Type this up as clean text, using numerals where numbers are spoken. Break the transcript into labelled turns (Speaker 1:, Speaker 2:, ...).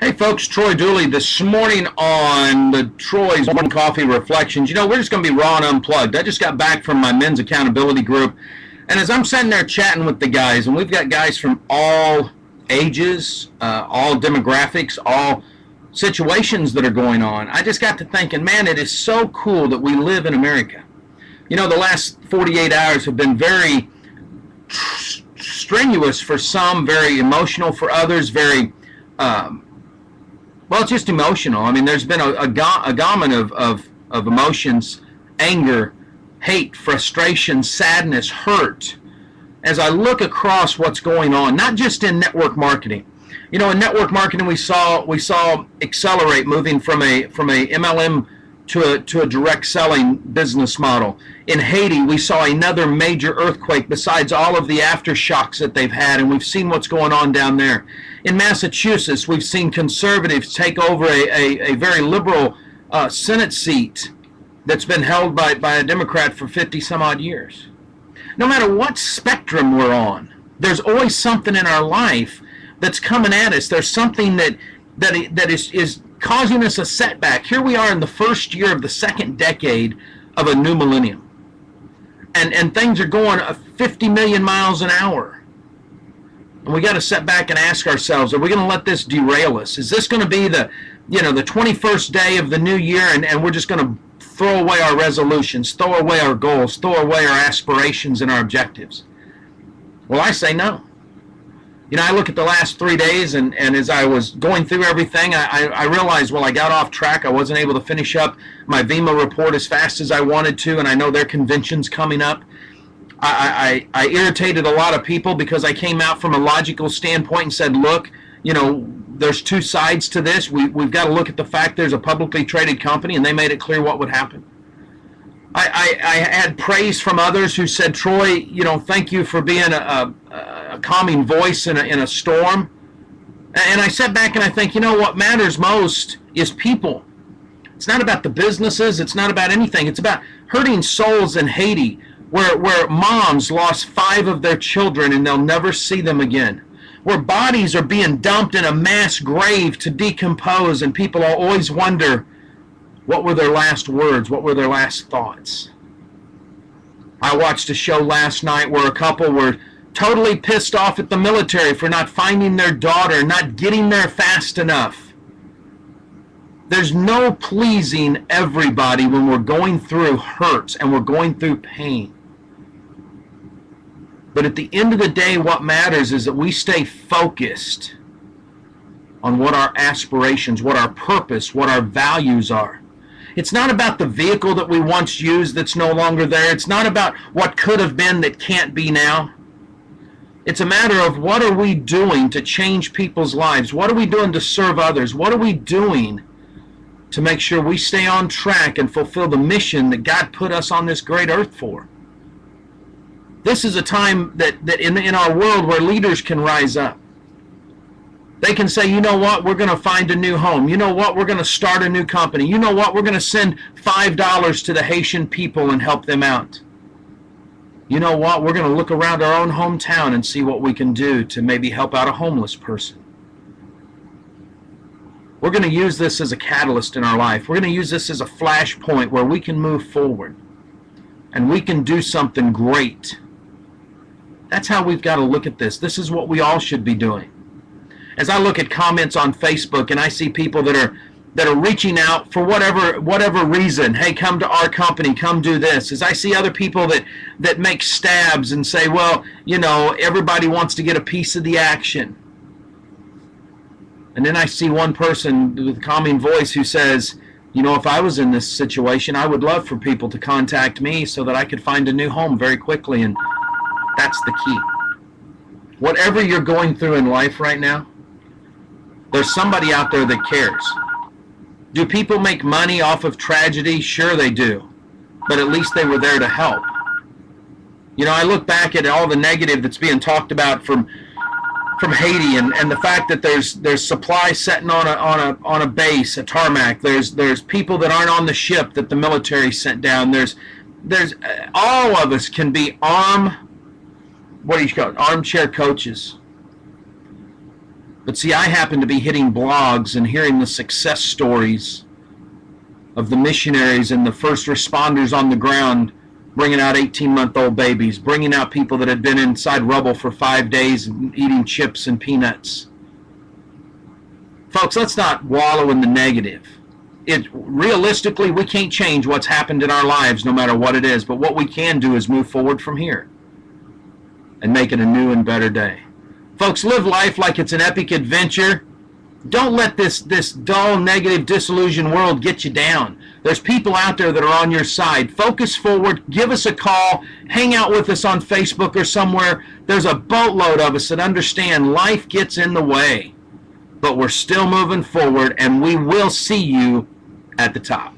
Speaker 1: Hey folks, Troy Dooley this morning on the Troy's Morning Coffee Reflections. You know, we're just going to be raw and unplugged. I just got back from my men's accountability group, and as I'm sitting there chatting with the guys, and we've got guys from all ages, all demographics, all situations that are going on, I just got to thinking, man, it is so cool that we live in America. You know, the last 48 hours have been very strenuous for some, very emotional for others, very well, it's just emotional. I mean, there's been a gamut of emotions: anger, hate, frustration, sadness, hurt. As I look across what's going on, not just in network marketing. You know, in network marketing, we saw Accelerate moving from a MLM to a direct selling business model. In Haiti, we saw another major earthquake besides all of the aftershocks that they've had, and we've seen what's going on down there. In Massachusetts, we've seen conservatives take over a very liberal Senate seat that's been held by a Democrat for 50 some odd years. No matter what spectrum we're on, there's always something in our life that's coming at us. There's something that is causing us a setback. Here we are in the first year of the second decade of a new millennium. And things are going 50 million miles an hour. And we got to sit back and ask ourselves, are we going to let this derail us? Is this going to be the 21st day of the new year, and we're just going to throw away our resolutions, throw away our goals, throw away our aspirations and our objectives? Well, I say no. You know, I look at the last 3 days, and as I was going through everything, I realized, well, I got off track. I wasn't able to finish up my VEMA report as fast as I wanted to, and I know their convention's coming up. I irritated a lot of people because I came out from a logical standpoint and said, look, you know, there's two sides to this. We've got to look at the fact there's a publicly traded company, and they made it clear what would happen. I had praise from others who said, Troy, you know, thank you for being a calming voice in a storm. And I sat back and I think, you know, what matters most is people. It's not about the businesses. It's not about anything. It's about hurting souls in Haiti, where moms lost 5 of their children and they'll never see them again. Where bodies are being dumped in a mass grave to decompose, and people will always wonder, what were their last words? What were their last thoughts? I watched a show last night where a couple were totally pissed off at the military for not finding their daughter, not getting there fast enough. There's no pleasing everybody when we're going through hurts and we're going through pain. But at the end of the day, what matters is that we stay focused on what our aspirations, what our purpose, what our values are. It's not about the vehicle that we once used that's no longer there. It's not about what could have been that can't be now. It's a matter of what are we doing to change people's lives? What are we doing to serve others? What are we doing to make sure we stay on track and fulfill the mission that God put us on this great earth for? This is a time that in our world where leaders can rise up. They can say, you know what, we're going to find a new home. You know what, we're going to start a new company. You know what, we're going to send $5 to the Haitian people and help them out. You know what, we're going to look around our own hometown and see what we can do to maybe help out a homeless person. We're going to use this as a catalyst in our life. We're going to use this as a flashpoint where we can move forward and we can do something great. That's how we've got to look at this. This is what we all should be doing. As I look at comments on Facebook and I see people that are reaching out for whatever reason, hey, come to our company, come do this. As I see other people that make stabs and say, well, you know, everybody wants to get a piece of the action. And then I see one person with a calming voice who says, you know, if I was in this situation, I would love for people to contact me so that I could find a new home very quickly. And that's the key. Whatever you're going through in life right now, there's somebody out there that cares. Do people make money off of tragedy? Sure they do. But at least they were there to help. You know, I look back at all the negative that's being talked about from Haiti and the fact that there's supplies sitting on a base, a tarmac. There's people that aren't on the ship that the military sent down. There's all of us can be armchair coaches. But see, I happen to be hitting blogs and hearing the success stories of the missionaries and the first responders on the ground bringing out 18-month-old babies, bringing out people that had been inside rubble for 5 days eating chips and peanuts. Folks, let's not wallow in the negative. Realistically, we can't change what's happened in our lives no matter what it is, but what we can do is move forward from here and make it a new and better day. Folks, live life like it's an epic adventure. Don't let this dull, negative, disillusioned world get you down. There's people out there that are on your side. Focus forward. Give us a call. Hang out with us on Facebook or somewhere. There's a boatload of us that understand life gets in the way. But we're still moving forward, and we will see you at the top.